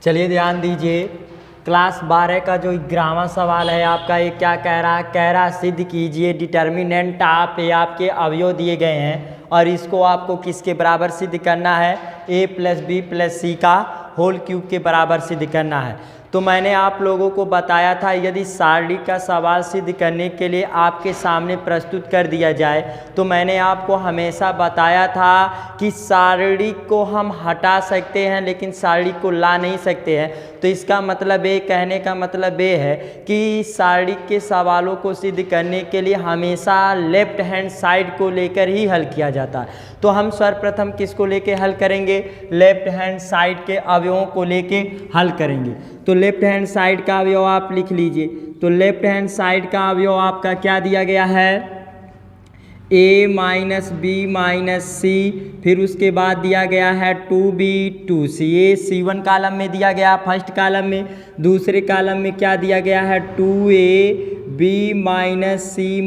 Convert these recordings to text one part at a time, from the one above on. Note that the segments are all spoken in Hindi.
चलिए ध्यान दीजिए, क्लास 12 का जो 11वां सवाल है आपका, ये क्या कह रहा है? कह रहा सिद्ध कीजिए डिटर्मिनेंट आप ये आपके अवयव दिए गए हैं और इसको आपको किसके बराबर सिद्ध करना है? a + b + c का होल क्यूब के बराबर सिद्ध करना है। तो मैंने आप लोगों को बताया था, यदि सारणी का सवाल सिद्ध करने के लिए आपके सामने प्रस्तुत कर दिया जाए तो मैंने आपको हमेशा बताया था कि सारणी को हम हटा सकते हैं लेकिन सारणी को ला नहीं सकते हैं। तो इसका मतलब ये, कहने का मतलब ये है कि सारणी के सवालों को सिद्ध करने के लिए हमेशा लेफ्ट हैंड साइड को लेकर ही हल किया जाता है। तो हम सर्वप्रथम किसको लेके हल करेंगे? लेफ्ट हैंड साइड के अवयवों को लेके हल करेंगे। तो लेफ्ट हैंड साइड का अवयव आप लिख लीजिए। तो लेफ्ट हैंड साइड का अवयव आपका क्या दिया गया है? a - b - c, फिर उसके बाद दिया गया है 2b 2c। ये C1 कॉलम में दिया गया फर्स्ट कॉलम में। दूसरे कॉलम में क्या दिया गया है? 2a b - c -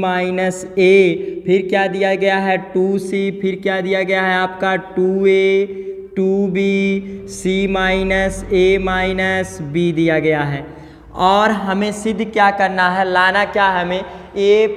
a, फिर क्या दिया गया है? 2c, फिर क्या दिया गया है आपका? 2a 2b c - a - b दिया गया है। और हमें सिद्ध क्या करना है? लाना क्या है हमें? a +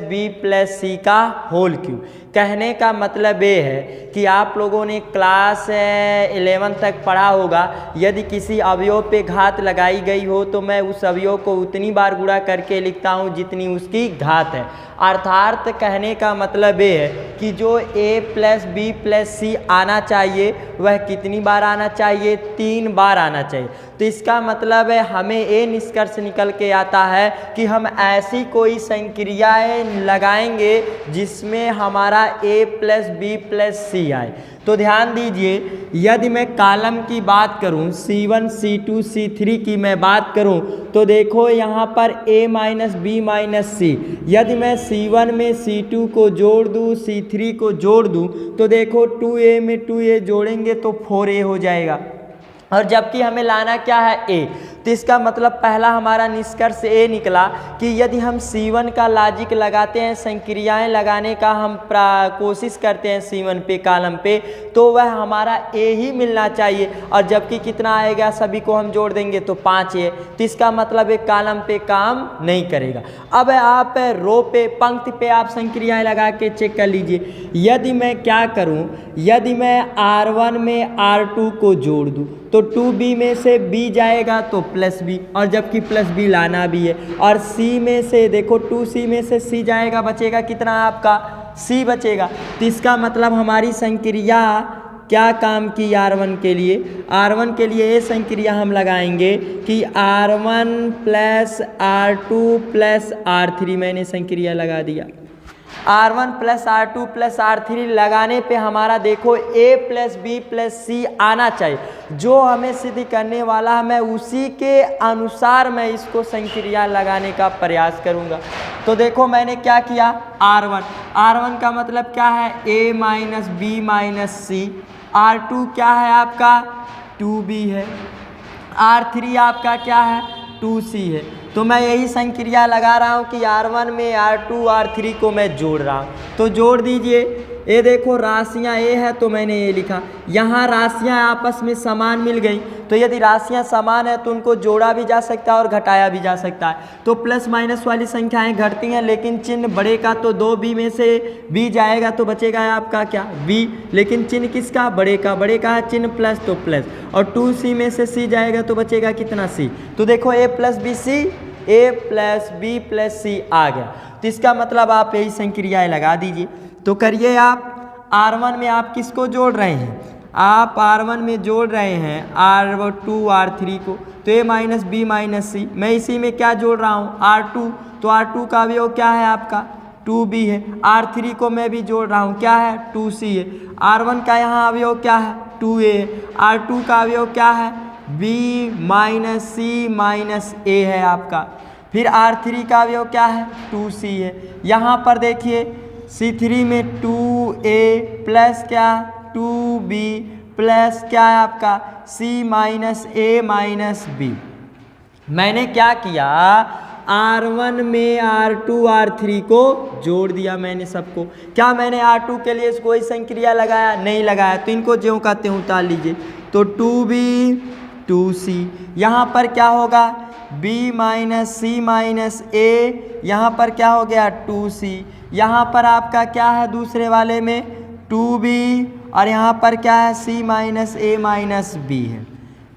b + c का होल क्यूब। कहने का मतलब ये है कि आप लोगों ने क्लास 11 तक पढ़ा होगा, यदि किसी अवयव पे घात लगाई गई हो तो मैं उस अवयव को उतनी बार गुणा करके लिखता हूँ जितनी उसकी घात है। अर्थात कहने का मतलब ये है कि जो a + b + c आना चाहिए वह कितनी बार आना चाहिए? 3 बार आना चाहिए। तो इसका मतलब है हमें ये निष्कर्ष निकल के आता है कि हम ऐसी कोई संक्रियाएं लगाएंगे जिसमें हमारा a + b + c आए। तो ध्यान दीजिए, यदि मैं कॉलम की बात करूं, C1 C2 C3 की मैं बात करूं तो देखो यहाँ पर a - b - c। यदि मैं C1 में C2 को जोड़ दूं, C3 को जोड़ दूं तो देखो 2a में 2a जोड़ेंगे तो 4a हो जाएगा। और जबकि हमें लाना क्या है? a। तो इसका मतलब पहला हमारा निष्कर्ष ये निकला कि यदि हम C1 का लॉजिक लगाते हैं, संक्रियाएं लगाने का हम कोशिश करते हैं C1 पे कॉलम पे, तो वह हमारा a ही मिलना चाहिए। और जबकि कितना आएगा? सभी को हम जोड़ देंगे तो 5a। तो इसका मतलब एक कॉलम पे काम नहीं करेगा। अब आप रो पे, पंक्ति पे आप संक्रियाएं लगा के चेक कर लीजिए। यदि मैं क्या करूं, यदि मैं R1 में R2 को जोड़ दूं तो 2b में से b जाएगा तो +b, और जबकि +b लाना भी है। और c में से देखो 2c में से c जाएगा, बचेगा कितना आपका? c बचेगा। तो इसका मतलब हमारी संक्रिया क्या काम की? R1 के लिए, R1 के लिए ये संक्रिया हम लगाएंगे कि R1 + R2 + R3। मैंने संक्रिया लगा दिया। R1 + R2 + R3 लगाने पे हमारा देखो a + b + c आना चाहिए। जो हमें सिद्ध करने वाला है मैं उसी के अनुसार मैं इसको संक्रिया लगाने का प्रयास करूंगा। तो देखो मैंने क्या किया? R1 का मतलब क्या है? a - b - c। R2 क्या है आपका? 2b है। R3 आपका क्या है? 2c है। तो मैं यही संक्रिया लगा रहा हूँ कि R1 में R2 R3 को मैं जोड़ रहा हूँ। तो जोड़ दीजिए। ये देखो राशियाँ a है तो मैंने ये लिखा। यहाँ राशियाँ आपस में समान मिल गई, तो यदि राशियाँ समान है तो उनको जोड़ा भी जा सकता है और घटाया भी जा सकता है। तो प्लस माइनस वाली संख्याएं घटती हैं, लेकिन चिन्ह बड़े का तो 2b में से b जाएगा तो बचेगा आपका क्या? b। लेकिन चिन्ह किसका? बड़े का। बड़े का है चिन्ह प्लस तो प्लस, और 2c में से c जाएगा तो बचेगा कितना? c। तो देखो a + b + c आ गया। तो इसका मतलब आप यही संक्रियाएं लगा दीजिए। तो करिए आप। R1 में आप किसको जोड़ रहे हैं? आप R1 में जोड़ रहे हैं R2 R3 को, तो a - b - c। मैं इसी में क्या जोड़ रहा हूँ? R2। तो R2 का अवयव क्या है आपका? 2b है। R3 को मैं भी जोड़ रहा हूँ, क्या है? 2c है। R1 का यहाँ अवयव क्या है? 2a है। R2 का अवयव क्या है? b - c - a है आपका। फिर R3 का अवयव क्या है? 2c है। यहाँ पर देखिए C3 में 2a प्लस क्या? 2b प्लस क्या है आपका? c - a - b। मैंने क्या किया? R1 में R2 R3 को जोड़ दिया मैंने सबको। क्या मैंने R2 के लिए कोई संक्रिया लगाया? नहीं लगाया। तो इनको ज्यों का त्यों उतार लीजिए। तो 2b 2c। यहाँ पर क्या होगा b minus c minus a, यहाँ पर क्या हो गया 2c। यहाँ पर आपका क्या है दूसरे वाले में 2b, और यहाँ पर क्या है c minus a minus b है।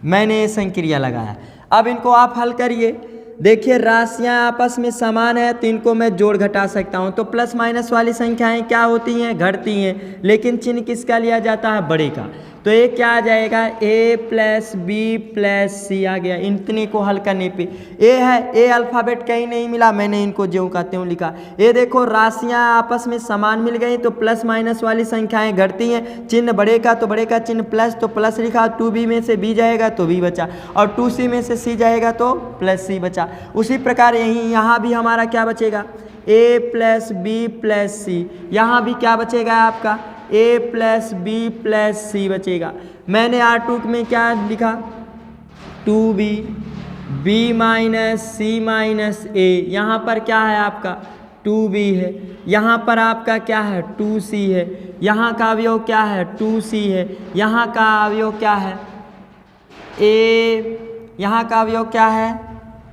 मैंने ये संक्रिया लगाया। अब इनको आप हल करिए। देखिए राशियाँ आपस में समान है तो इनको मैं जोड़ घटा सकता हूँ। तो प्लस माइनस वाली संख्याएं क्या होती हैं, घटती हैं, लेकिन चिन्ह किसका लिया जाता है, बड़े का। तो ये क्या आ जाएगा a प्लस बी प्लस सी आ गया। इतने को हल करने पे ए है, ए अल्फ़ाबेट कहीं नहीं मिला, मैंने इनको ज्यों का त्यों लिखा। ये देखो राशियाँ आपस में समान मिल गई तो प्लस माइनस वाली संख्याएं घटती हैं। चिन्ह बड़े का तो बड़े का चिन्ह प्लस, तो प्लस लिखा। 2b में से b जाएगा तो b बचा, और 2c में से c जाएगा तो प्लस c बचा। उसी प्रकार यहीं यहाँ भी हमारा क्या बचेगा a plus b plus c. यहाँ भी क्या बचेगा आपका a plus b plus c बचेगा। मैंने R2 में क्या लिखा 2b, b minus c minus a। यहाँ पर क्या है आपका 2b है, यहाँ पर आपका क्या है 2c है, यहाँ का अवयव क्या है 2c है, यहाँ का अवयव क्या है a, यहाँ का अवयव क्या है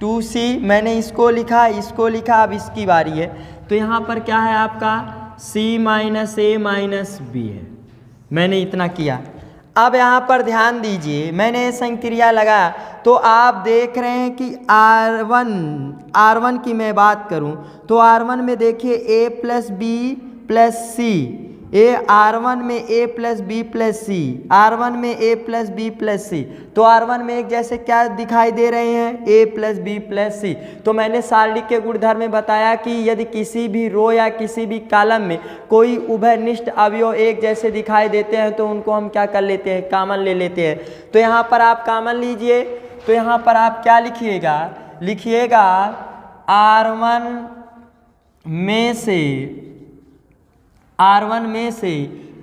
2c। मैंने इसको लिखा, इसको लिखा, अब इसकी बारी है। तो यहाँ पर क्या है आपका c minus a minus b है। मैंने इतना किया। अब यहाँ पर ध्यान दीजिए, मैंने संक्रिया लगाया तो आप देख रहे हैं कि R1 की मैं बात करूँ तो R1 में देखिए a plus b plus c, R1 में a plus b plus c, R1 में a plus b plus c. तो R1 में एक जैसे क्या दिखाई दे रहे हैं a plus b plus c. तो मैंने सारणी के गुणधर्म में बताया कि यदि किसी भी रो या किसी भी कॉलम में कोई उभयनिष्ठ अवयव एक जैसे दिखाई देते हैं तो उनको हम क्या कर लेते हैं, कॉमन ले लेते हैं। तो यहाँ पर आप कॉमन लीजिए, तो यहाँ पर आप क्या लिखिएगा, लिखिएगा R1 में से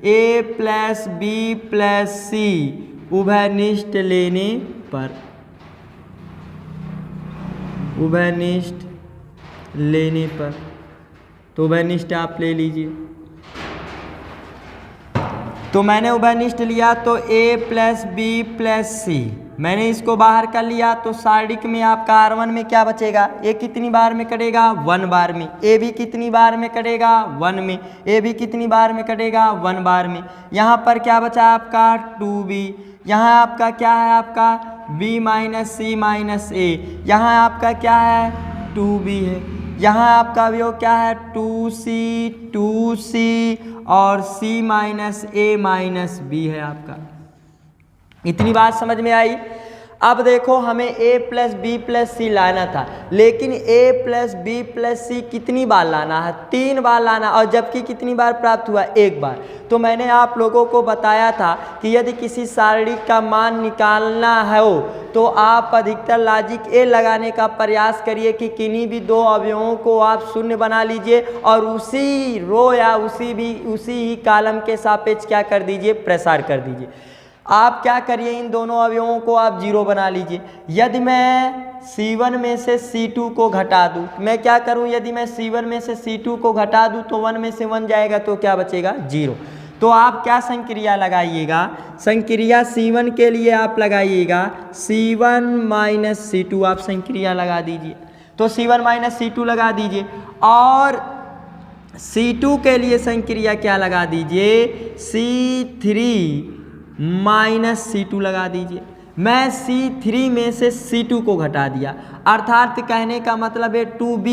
a प्लस बी प्लस सी उभयनिष्ठ लेने पर, उभयनिष्ठ लेने पर, तो उभयनिष्ठ आप ले लीजिए। तो मैंने उभयनिष्ठ लिया तो a प्लस बी प्लस सी, मैंने इसको बाहर कर लिया। तो सारणिक में आपका R1 में क्या बचेगा, a कितनी बार में कटेगा 1 बार में, a भी कितनी बार में कटेगा 1 में, a भी कितनी बार में कटेगा 1 बार में। यहाँ पर क्या बचा आपका 2b, यहाँ आपका क्या है आपका b minus c minus a, यहाँ आपका क्या है 2b है, यहाँ आपका अवयव क्या है 2c और c minus a minus b है आपका। इतनी बात समझ में आई। अब देखो हमें a प्लस बी प्लस सी लाना था, लेकिन a प्लस बी प्लस सी कितनी बार लाना है, 3 बार लाना, और जबकि कितनी बार प्राप्त हुआ 1 बार। तो मैंने आप लोगों को बताया था कि यदि किसी सारणी का मान निकालना हो तो आप अधिकतर लॉजिक ए लगाने का प्रयास करिए कि किन्हीं भी 2 अवयवों को आप शून्य बना लीजिए और उसी रो या उसी ही कॉलम के सापेक्ष क्या कर दीजिए, प्रसार कर दीजिए। आप क्या करिए, इन दोनों अवयवों को आप 0 बना लीजिए। यदि मैं C1 में से C2 को घटा दूं, मैं क्या करूं, यदि मैं C1 में से C2 को घटा दूं तो 1 में से 1 जाएगा तो क्या बचेगा 0। तो आप क्या संक्रिया लगाइएगा, संक्रिया C1 के लिए आप लगाइएगा C1 माइनस C2, आप संक्रिया लगा दीजिए। तो C1 माइनस C2 लगा दीजिए, और C2 के लिए संक्रिया क्या लगा दीजिए C3 माइनस C2 लगा दीजिए। मैं C3 में से C2 को घटा दिया, अर्थात कहने का मतलब है 2b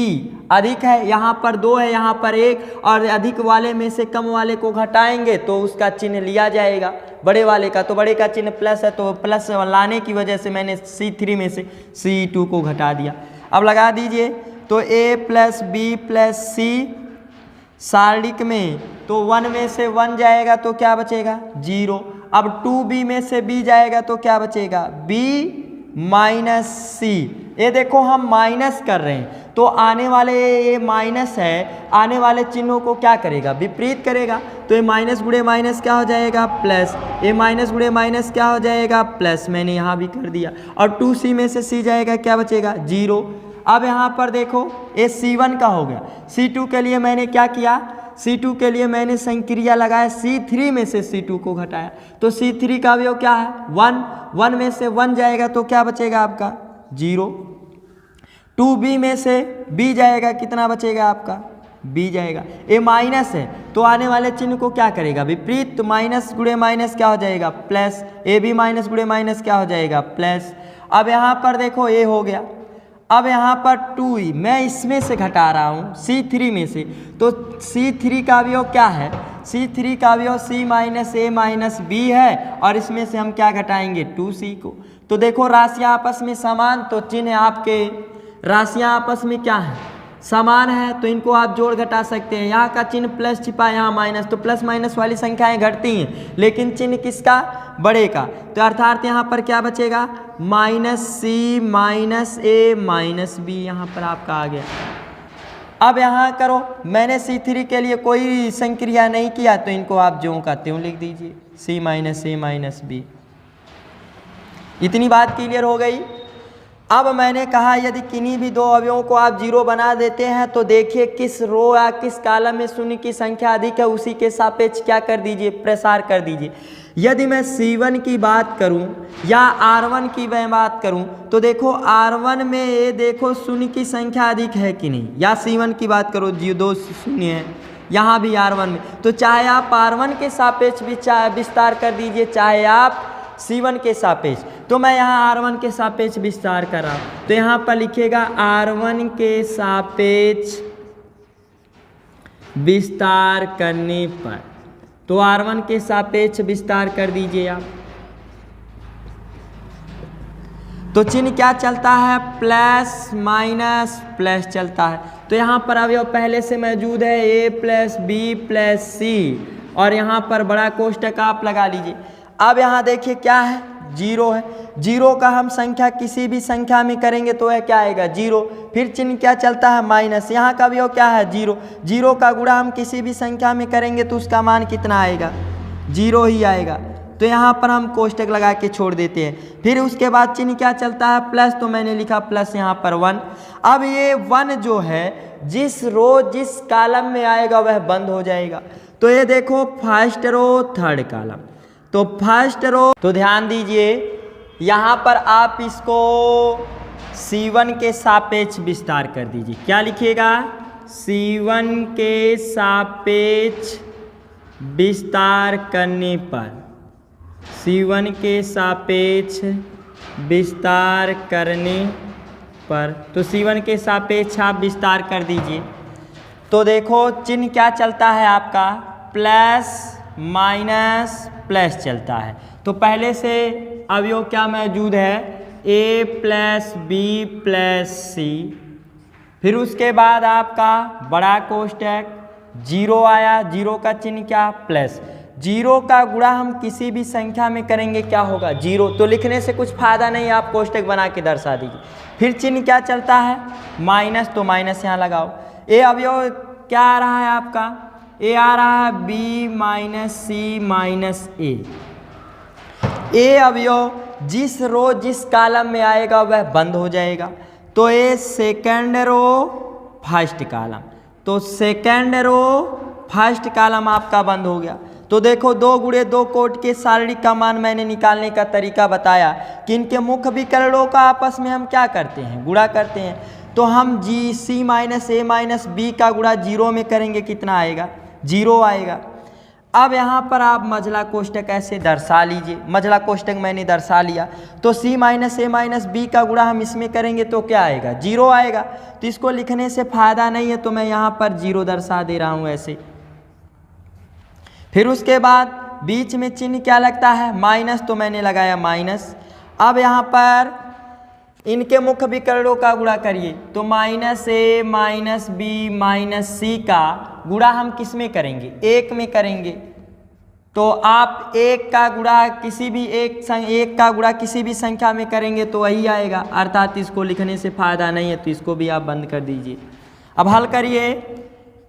अधिक है, यहाँ पर 2 है, यहाँ पर 1, और अधिक वाले में से कम वाले को घटाएंगे तो उसका चिन्ह लिया जाएगा बड़े वाले का। तो बड़े का चिन्ह प्लस है, तो प्लस लाने की वजह से मैंने C3 में से C2 को घटा दिया। अब लगा दीजिए, तो a प्लस बी प्लस सी सारणिक में तो 1 में से 1 जाएगा तो क्या बचेगा 0। अब 2b में से b जाएगा तो क्या बचेगा b माइनस सी। ये देखो हम माइनस कर रहे हैं तो आने वाले ये माइनस है, आने वाले चिन्हों को क्या करेगा, विपरीत करेगा। तो ये माइनस गुणे माइनस क्या हो जाएगा प्लस, ये माइनस गुणे माइनस क्या हो जाएगा प्लस, मैंने यहाँ भी कर दिया। और 2c में से c जाएगा क्या बचेगा 0। अब यहाँ पर देखो ये C1 का हो गया, C2 के लिए मैंने क्या किया, C2 के लिए मैंने संक्रिया लगाया, C3 में से C2 को घटाया, तो C3 का अवयव क्या है 1, 1 में से 1 जाएगा तो क्या बचेगा आपका 0। 2B में से B जाएगा, कितना बचेगा आपका B जाएगा। ए माइनस है तो आने वाले चिन्ह को क्या करेगा विपरीत, तो माइनस गुणे माइनस क्या हो जाएगा प्लस, ए बी माइनस गुणे माइनस क्या हो जाएगा प्लस। अब यहाँ पर देखो ए हो गया, अब यहाँ पर 2E मैं इसमें से घटा रहा हूँ C3 में से, तो C3 का अवयव क्या है, C3 का अवयव C माइनस ए माइनस बी है, और इसमें से हम क्या घटाएंगे 2C को। तो देखो राशियाँ आपस में समान, तो चिन्ह आपके राशियाँ आपस में क्या है समान है, तो इनको आप जोड़ घटा सकते हैं। यहाँ का चिन्ह प्लस छिपा, यहाँ माइनस, तो प्लस माइनस वाली संख्याएं घटती हैं, लेकिन चिन्ह किसका बड़े का, तो अर्थात यहाँ पर क्या बचेगा माइनस C माइनस ए माइनस बी, यहाँ पर आपका आ गया। अब यहाँ करो, मैंने C3 के लिए कोई संक्रिया नहीं किया, तो इनको आप ज्यों का त्यों लिख दीजिए C माइनस ए माइनस बी। इतनी बात क्लियर हो गई। अब मैंने कहा यदि किन्हीं भी दो अवयवों को आप 0 बना देते हैं तो देखिए किस रो या किस कॉलम में शून्य की संख्या अधिक है, उसी के सापेक्ष क्या कर दीजिए प्रसार कर दीजिए। यदि मैं C1 की बात करूं या R1 की मैं बात करूं, तो देखो R1 में ये देखो शून्य की संख्या अधिक है कि नहीं, या C1 की बात करो 2 शून्य है, यहाँ भी R1 में, तो चाहे आप R1 के सापेक्ष भी विस्तार कर दीजिए, चाहे आप C1 के सापेक्ष। तो मैं यहाँ R1 के सापेक्ष विस्तार कर रहा हूँ, तो यहाँ पर लिखिएगा R1 के सापेक्ष विस्तार करने पर, तो R1 के सापेक्ष विस्तार कर दीजिए आप, तो चिन्ह क्या चलता है प्लस माइनस प्लस चलता है। तो यहाँ पर अवयव पहले से मौजूद है A प्लस बी प्लस सी, और यहाँ पर बड़ा कोष्टक आप लगा लीजिए। अब यहाँ देखिए क्या है 0 है, 0 का हम संख्या किसी भी संख्या में करेंगे तो यह क्या आएगा 0, फिर चिन्ह क्या चलता है माइनस, यहाँ का अवयव क्या है 0, 0 का गुणा हम किसी भी संख्या में करेंगे तो उसका मान कितना आएगा 0 ही आएगा। तो यहाँ पर हम कोष्टक लगा के छोड़ देते हैं। फिर उसके बाद चिन्ह क्या चलता है प्लस, तो मैंने लिखा प्लस यहाँ पर 1। अब ये 1 जो है जिस रो जिस कॉलम में आएगा वह बंद हो जाएगा। तो ये देखो फर्स्ट रो थर्ड कॉलम, तो फर्स्ट रो, तो ध्यान दीजिए यहाँ पर आप इसको C1 के सापेक्ष विस्तार कर दीजिए। क्या लिखिएगा C1 के सापेक्ष विस्तार करने पर, C1 के सापेक्ष विस्तार करने पर, तो C1 के सापेक्ष आप विस्तार कर दीजिए। तो देखो चिन्ह क्या चलता है आपका प्लस माइनस प्लस चलता है। तो पहले से अवयव क्या मौजूद है A प्लस बी प्लस सी, फिर उसके बाद आपका बड़ा कोष्टक 0 आया, 0 का चिन्ह क्या प्लस, 0 का गुणा हम किसी भी संख्या में करेंगे क्या होगा 0, तो लिखने से कुछ फायदा नहीं, आप कोष्टक बना के दर्शा दीजिए। फिर चिन्ह क्या चलता है माइनस, तो माइनस यहाँ लगाओ। ए अवयव क्या आ रहा है आपका, ए आ रहा है बी माइनस सी माइनस ए अवयव जिस रो जिस कॉलम में आएगा वह बंद हो जाएगा। तो ए सेकेंड रो फर्स्ट कॉलम, तो सेकेंड रो फर्स्ट कॉलम आपका बंद हो गया। तो देखो 2 गुणे 2 कोट के शारीरिक का मान मैंने निकालने का तरीका बताया कि इनके मुख्य विकर्णों का आपस में हम क्या करते हैं गुणा करते हैं। तो हम जी सी माइनस ए माइनस बी का गुणा 0 में करेंगे, कितना आएगा 0 आएगा। अब यहाँ पर आप मझला कोष्टक ऐसे दर्शा लीजिए, मझला कोष्टक मैंने दर्शा लिया, तो C माइनस ए माइनस बी का गुणा हम इसमें करेंगे तो क्या आएगा 0 आएगा। तो इसको लिखने से फायदा नहीं है, तो मैं यहाँ पर 0 दर्शा दे रहा हूँ ऐसे। फिर उसके बाद बीच में चिन्ह क्या लगता है माइनस, तो मैंने लगाया माइनस। अब यहाँ पर इनके मुख्य विकर्णों का गुणा करिए, तो माइनस ए माइनस बी माइनस सी का गुणा हम किस में करेंगे 1 में करेंगे। तो आप 1 का गुणा किसी भी एक का गुणा किसी भी संख्या में करेंगे तो वही आएगा, अर्थात इसको लिखने से फायदा नहीं है, तो इसको भी आप बंद कर दीजिए। अब हल करिए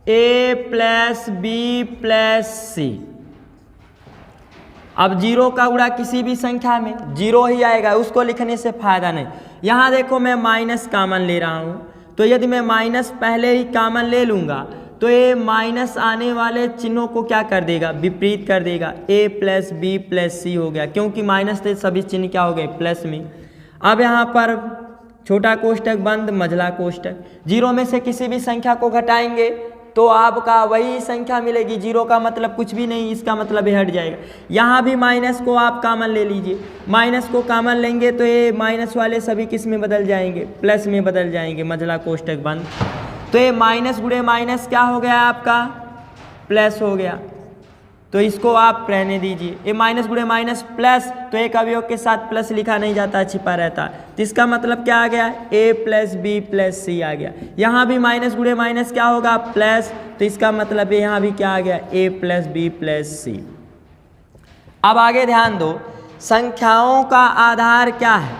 ए प्लस बी प्लस सी, अब 0 का गुणा किसी भी संख्या में 0 ही आएगा, उसको लिखने से फायदा नहीं। यहाँ देखो मैं माइनस कॉमन ले रहा हूँ, तो यदि मैं माइनस पहले ही कॉमन ले लूँगा तो ये माइनस आने वाले चिन्हों को क्या कर देगा, विपरीत कर देगा। a प्लस बी प्लस सी हो गया, क्योंकि माइनस थे सभी चिन्ह क्या हो गए, प्लस में। अब यहाँ पर छोटा कोष्टक बंद, मझला कोष्टक। जीरो में से किसी भी संख्या को घटाएंगे तो आपका वही संख्या मिलेगी। जीरो का मतलब कुछ भी नहीं, इसका मतलब ये हट जाएगा। यहाँ भी माइनस को आप कॉमन ले लीजिए, माइनस को कॉमन लेंगे तो ये माइनस वाले सभी किस में बदल जाएंगे, प्लस में बदल जाएंगे, मझला कोष्टक बंद। तो ये माइनस गुणे माइनस क्या हो गया आपका, प्लस हो गया। तो इसको आप रहने दीजिए। ये माइनस गुणे माइनस प्लस, तो एक अवयव के साथ प्लस लिखा नहीं जाता, छिपा रहता है। तो इसका मतलब क्या आ गया, a प्लस बी प्लस सी आ गया। यहाँ भी माइनस गुणे माइनस क्या होगा, प्लस, तो इसका मतलब यहाँ भी क्या आ गया, a प्लस बी प्लस सी। अब आगे ध्यान दो, संख्याओं का आधार क्या है,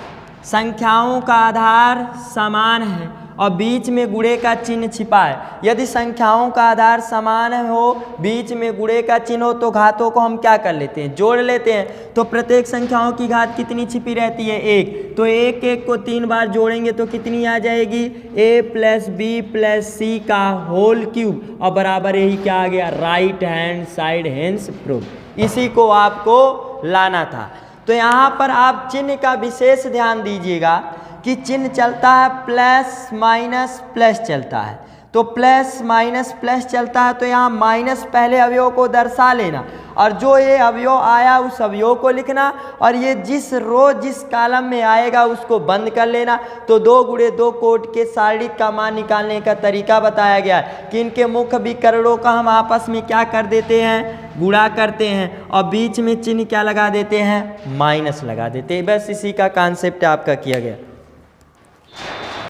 संख्याओं का आधार समान है और बीच में गुणे का चिन्ह छिपा है। यदि संख्याओं का आधार समान हो, बीच में गुणे का चिन्ह हो, तो घातों को हम क्या कर लेते हैं, जोड़ लेते हैं। तो प्रत्येक संख्याओं की घात कितनी छिपी रहती है, एक। तो एक एक को 3 बार जोड़ेंगे तो कितनी आ जाएगी, a प्लस बी प्लस सी का होल क्यूब, और बराबर यही क्या आ गया, right hand side, hence proof. इसी को आपको लाना था। तो यहाँ पर आप चिन्ह का विशेष ध्यान दीजिएगा कि चिन्ह चलता है प्लस माइनस प्लस चलता है। तो प्लस माइनस प्लस चलता है, तो यहाँ माइनस पहले अवयव को दर्शा लेना, और जो ये अवयव आया उस अवयव को लिखना, और ये जिस रो जिस कॉलम में आएगा उसको बंद कर लेना। तो 2 गुणे 2 कोट के शारीरिक का मान निकालने का तरीका बताया गया है कि इनके मुख्य विकर्णों का हम आपस में क्या कर देते हैं, गुणा करते हैं, और बीच में चिन्ह क्या लगा देते हैं, माइनस लगा देते हैं। बस इसी का कॉन्सेप्ट आपका किया गया।